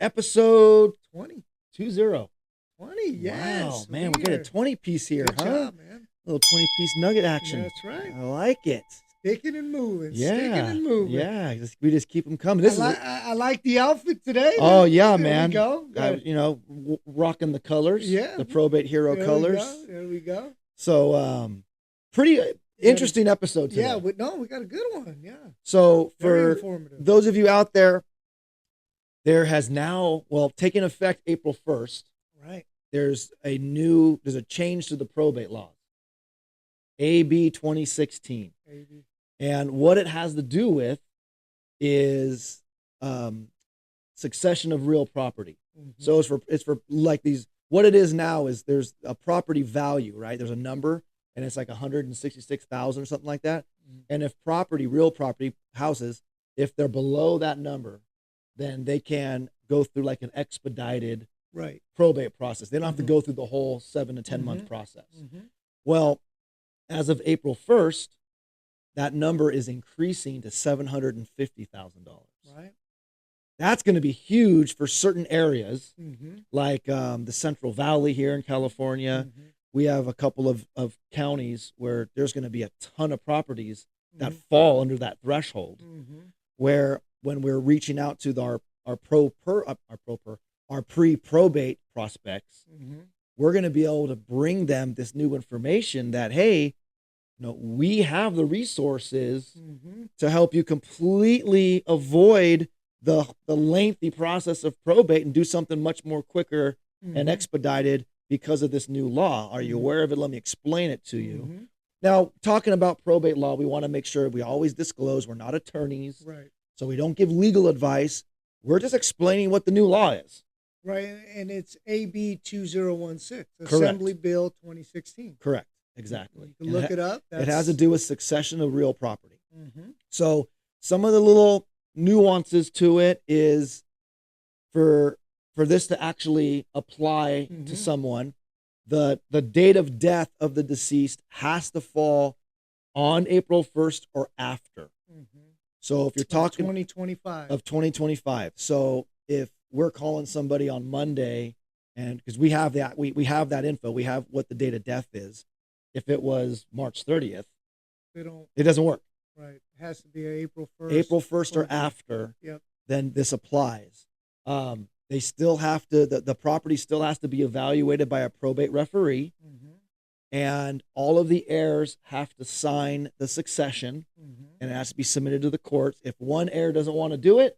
episode 20. 20. 20, yes. Wow, man, we got a 20-piece here, Good huh? job, man. Little 20-piece nugget action. That's right. I like it. Sticking and moving. Yeah. Sticking and moving. Yeah. We just keep them coming. This I like the outfit today. Oh, yeah, there man. We go. Rocking the colors. Yeah. The Probate Hero colors. There we go. So, pretty interesting episode today. Yeah, we got a good one. Yeah. So, Very for informative. those of you out there, there has now, taken effect April 1st. Right. There's a change to the probate laws. AB2016. And what it has to do with is succession of real property. Mm-hmm. So it's for like these, what it is now is there's a property value, right? There's a number and it's like 166,000 or something like that. Mm-hmm. And if real property houses, if they're below that number, then they can go through like an expedited probate process. They don't have to go through the whole 7 to 10 month process. Mm-hmm. Well, as of April 1st, that number is increasing to $750,000. Right. That's going to be huge for certain areas, like the Central Valley here in California. Mm-hmm. We have a couple of counties where there's going to be a ton of properties that fall under that threshold, where when we're reaching out to our pre-probate prospects, we're going to be able to bring them this new information that, hey, we have the resources to help you completely avoid the lengthy process of probate and do something much more quicker and expedited because of this new law. Are you aware of it? Let me explain it to you. Now, talking about probate law, we want to make sure we always disclose we're not attorneys. Right. So we don't give legal advice. We're just explaining what the new law is. Right. And it's AB2016, Correct. Assembly Bill 2016. Correct. Exactly. You can look it up. It has to do with succession of real property. So some of the little nuances to it is for this to actually apply to someone, the date of death of the deceased has to fall on April 1st or after. So if you're talking 2025. So if we're calling somebody on Monday, and because we have that, we have that info, we have what the date of death is. If it was March 30th, it doesn't work. Right. It has to be April 1st. April 1st or after, then this applies. They still have to, the property still has to be evaluated by a probate referee. And all of the heirs have to sign the succession, and it has to be submitted to the courts. If one heir doesn't want to do it,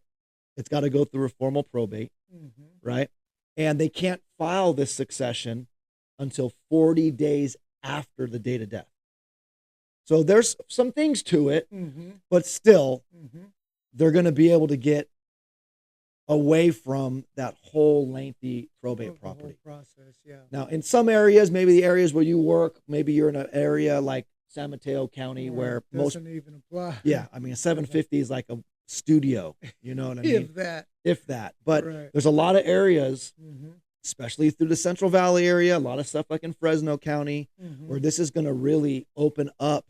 it's got to go through a formal probate, right? And they can't file this succession until 40 days after the date of death. So there's some things to it, but still, they're going to be able to get away from that whole lengthy probate property process. Yeah. Now, in some areas, maybe the areas where you work, maybe you're in an area like San Mateo County where doesn't even apply. Yeah, I mean, a 750 is like a studio. You know what I mean? If that. But there's a lot of areas, especially through the Central Valley area, a lot of stuff like in Fresno County, where this is going to really open up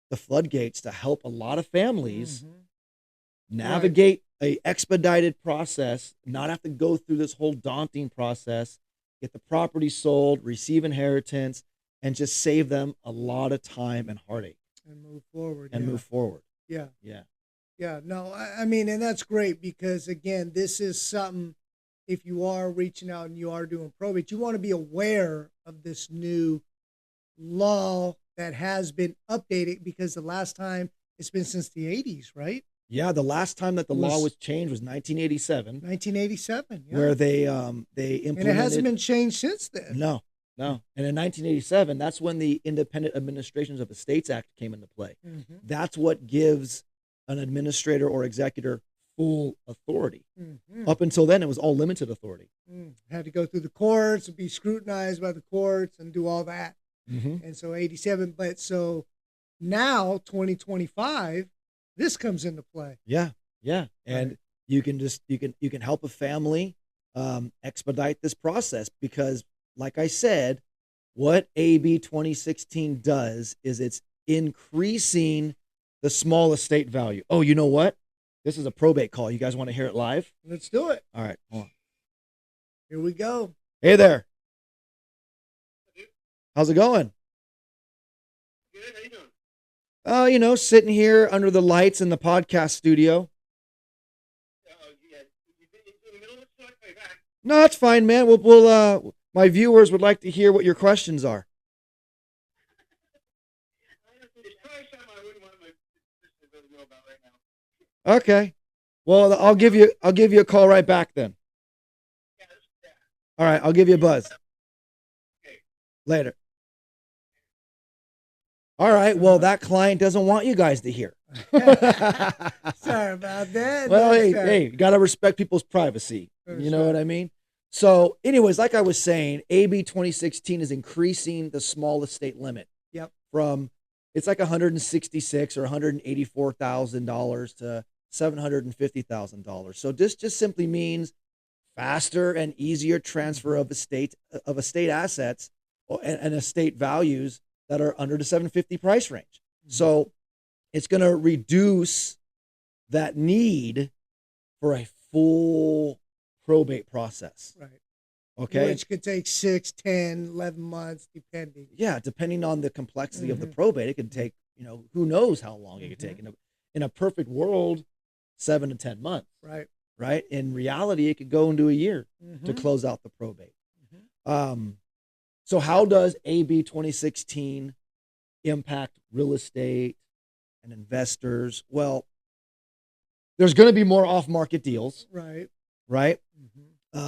the floodgates to help a lot of families navigate a expedited process, not have to go through this whole daunting process, get the property sold, receive inheritance, and just save them a lot of time and heartache. And move forward. Yeah. Yeah. No, I mean, and that's great because, again, this is something, if you are reaching out and you are doing probate, you want to be aware of this new law that has been updated, because the last time, it's been since the 80s, right? Yeah, the last time that the law was changed was 1987. 1987, yeah. Where they implemented. And it hasn't been changed since then. No. And in 1987, that's when the Independent Administrations of Estates Act came into play. That's what gives an administrator or executor full authority. Up until then, it was all limited authority. Had to go through the courts and be scrutinized by the courts and do all that. And so 87, but so now 2025, this comes into play. Yeah. And you can help a family expedite this process, because like I said, what AB 2016 does is it's increasing the small estate value. Oh, you know what? This is a probate call. You guys want to hear it live? Let's do it. All right, hold on. Here we go. Hey there. How's it going? Good. How you doing? Sitting here under the lights in the podcast studio. Yeah. You in the middle of it, so I call you back. No, it's fine, man. My viewers would like to hear what your questions are. It's probably something I wouldn't want my sister to really know about right now. Okay. Well, I'll give you a call right back then. Yeah. All right, I'll give you a buzz. Okay. Later. All right. Well, that client doesn't want you guys to hear. Sorry about that. Well, hey, you got to respect people's privacy. You know what I mean? So, anyways, like I was saying, AB 2016 is increasing the small estate limit. Yep. From it's like $166 or $184,000 to $750,000. So this just simply means faster and easier transfer of estate assets and estate values that are under the 750 price range. Mm-hmm. So it's going to reduce that need for a full probate process. Right. Okay. Which could take 6, 10, 11 months, depending. Yeah, depending on the complexity of the probate, it could take, who knows how long it could take. In a perfect world, 7 to 10 months. Right. Right. In reality, it could go into a year to close out the probate. So how does AB 2016 impact real estate and investors? Well, there's going to be more off-market deals. Right. Right.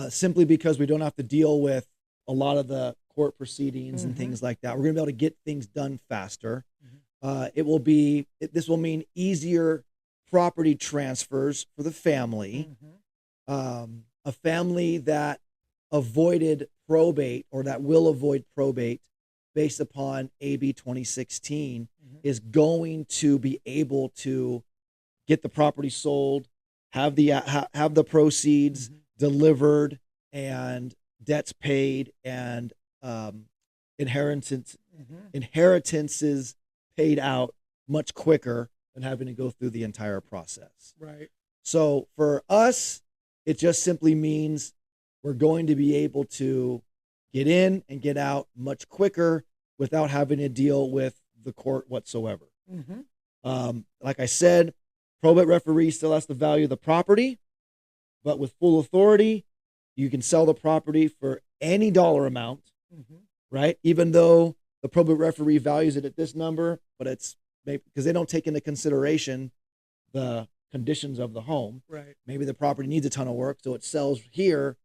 Simply because we don't have to deal with a lot of the court proceedings and things like that. We're going to be able to get things done faster. This will mean easier property transfers for the family. A family that avoided probate or that will avoid probate based upon AB 2016 is going to be able to get the property sold, have the proceeds delivered, and debts paid, and inheritances paid out much quicker than having to go through the entire process. Right. So for us, it just simply means we're going to be able to get in and get out much quicker without having to deal with the court whatsoever. Like I said, probate referee still has to value the property, but with full authority, you can sell the property for any dollar amount, right? Even though the probate referee values it at this number, but it's maybe because they don't take into consideration the conditions of the home. Right. Maybe the property needs a ton of work, so it sells here.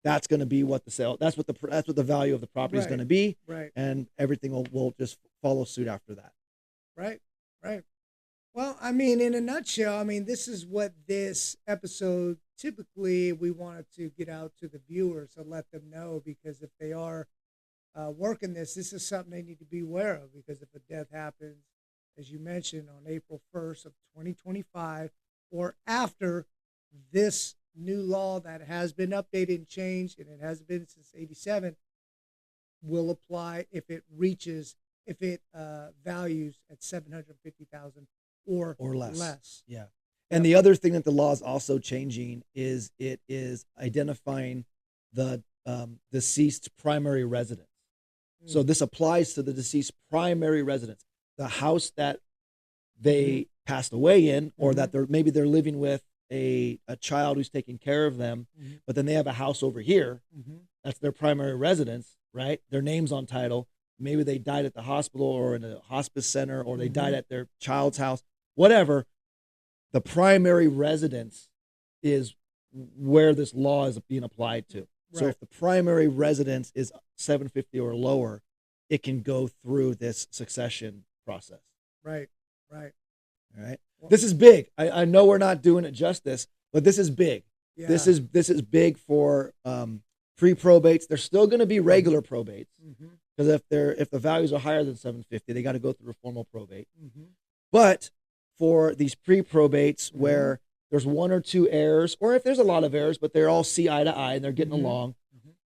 That's going to be what the sale. That's what the value of the property is going to be. Right. And everything will just follow suit after that. Right. Right. Well, I mean, in a nutshell, this is what this episode typically we wanted to get out to the viewers and let them know, because if they are working this is something they need to be aware of, because if a death happens, as you mentioned, on April 1st of 2025 or after, this new law that has been updated and changed, and it has been since 87, will apply if it values at 750,000 or less. Yeah. And the other thing that the law is also changing is it is identifying the deceased's primary residence. So this applies to the deceased primary residence, the house that they passed away in, or that maybe they're living with a child who's taking care of them, but then they have a house over here. That's their primary residence, right? Their name's on title. Maybe they died at the hospital or in a hospice center, or they died at their child's house, whatever. The primary residence is where this law is being applied to. Right. So if the primary residence is 750 or lower, it can go through this succession process. Right. Right. All right. Well, this is big. I know we're not doing it justice, but this is big. Yeah. This is big for pre-probates. There's still going to be regular probates, because if the values are higher than 750, they got to go through a formal probate. But for these pre-probates where there's one or two heirs, or if there's a lot of heirs, but they're all see eye to eye and they're getting along,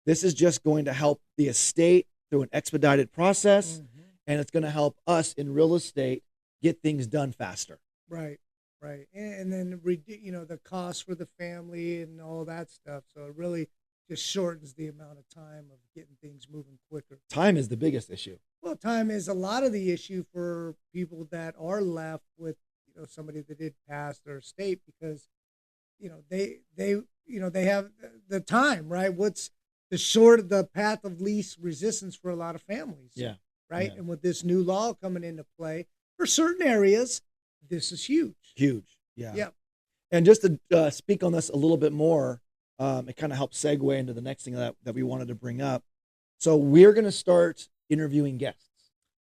this is just going to help the estate through an expedited process, and it's going to help us in real estate get things done faster. Right, right. And then, the cost for the family and all that stuff. So it really just shortens the amount of time of getting things moving quicker. Time is the biggest issue. Well, time is a lot of the issue for people that are left with, somebody that did pass their estate, because, they have the time, right? What's the path of least resistance for a lot of families? Yeah. Right. Yeah. And with this new law coming into play for certain areas, this is huge. Huge. Yeah. Yeah. And just to speak on this a little bit more, it kind of helps segue into the next thing that we wanted to bring up. So we're going to start interviewing guests.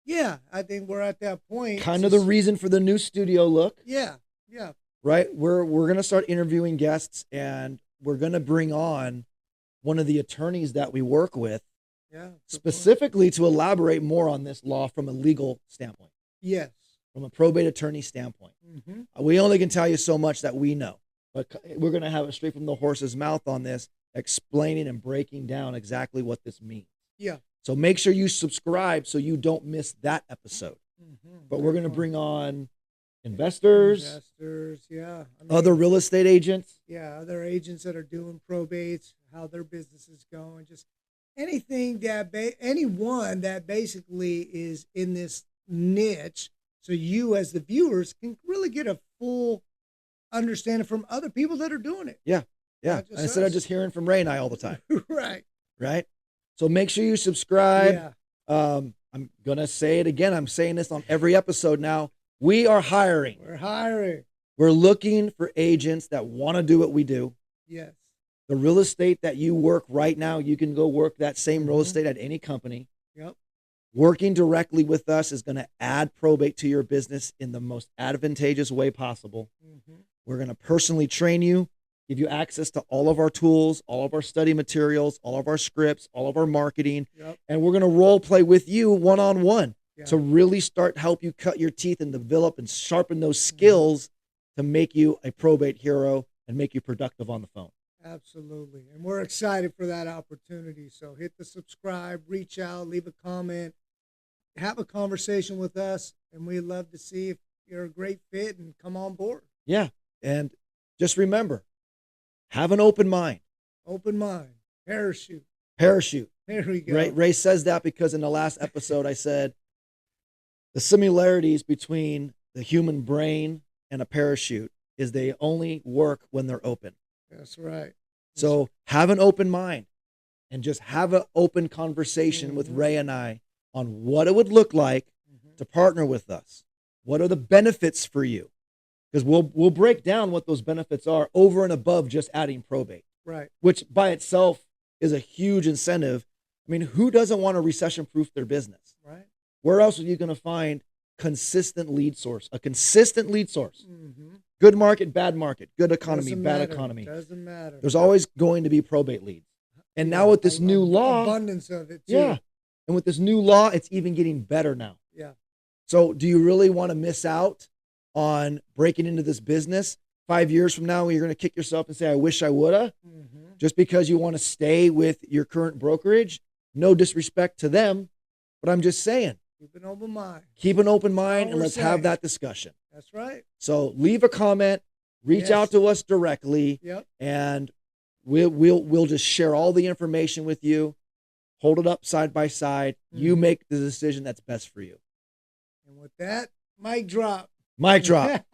Yeah, I think we're at that point. Kind of the reason for the new studio look. Yeah, yeah. Right? We're going to start interviewing guests, and we're going to bring on one of the attorneys that we work with, specifically to elaborate more on this law from a legal standpoint. Yes. From a probate attorney standpoint. Mm-hmm. We only can tell you so much that we know, but we're going to have it straight from the horse's mouth on this, explaining and breaking down exactly what this means. Yeah. So make sure you subscribe so you don't miss that episode. Mm-hmm. But we're going to bring on investors, yeah. other real estate agents. Yeah, other agents that are doing probates, how their business is going, just anything that, anyone that basically is in this niche, so you as the viewers can really get a full understanding from other people that are doing it. Yeah, yeah. Instead of just hearing from Ray and I all the time. Right. Right? So make sure you subscribe. Yeah. I'm going to say it again. I'm saying this on every episode now. We are hiring. We're hiring. We're looking for agents that want to do what we do. Yes. The real estate that you work right now, you can go work that same real estate at any company. Yep. Working directly with us is going to add probate to your business in the most advantageous way possible. Mm-hmm. We're going to personally train you, give you access to all of our tools, all of our study materials, all of our scripts, all of our marketing. Yep. And we're going to role play with you one-on-one Yeah. to really start help you cut your teeth and develop and sharpen those skills to make you a probate hero and make you productive on the phone. Absolutely. And we're excited for that opportunity. So hit the subscribe, reach out, leave a comment, have a conversation with us, and we'd love to see if you're a great fit and come on board. Yeah. And just remember, have an open mind. Open mind. Parachute. Parachute. There we go. Ray says that because in the last episode I said the similarities between the human brain and a parachute is they only work when they're open. That's right. So have an open mind and just have an open conversation with Ray and I on what it would look like to partner with us. What are the benefits for you? Because we'll break down what those benefits are over and above just adding probate. Right. Which by itself is a huge incentive. I mean, who doesn't want to recession-proof their business? Right. Where else are you going to find consistent lead source? A consistent lead source. Mm-hmm. Good market, bad market. Good economy, Doesn't bad matter. economy. Doesn't matter. There's always going to be probate leads. And now with this new law, abundance of it too. yeah. And with this new law, it's even getting better now. Yeah. So do you really want to miss out on breaking into this business? 5 years from now, you're going to kick yourself and say, I wish I woulda, just because you want to stay with your current brokerage. No disrespect to them, but I'm just saying. Keep an open mind. Keep an open mind All and we're let's saying. have that discussion. That's right. So leave a comment, reach Yes. out to us directly, Yep. and we'll just share all the information with you. Hold it up side by side. You make the decision that's best for you. And with that, mic drop. Mic drop.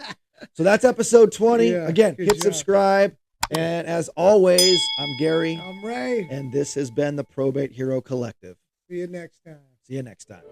So that's episode 20. Yeah, Again, good hit job. subscribe. And as always, I'm Gary, I'm Ray. and this has been the Probate Hero Collective. See you next time. See you next time.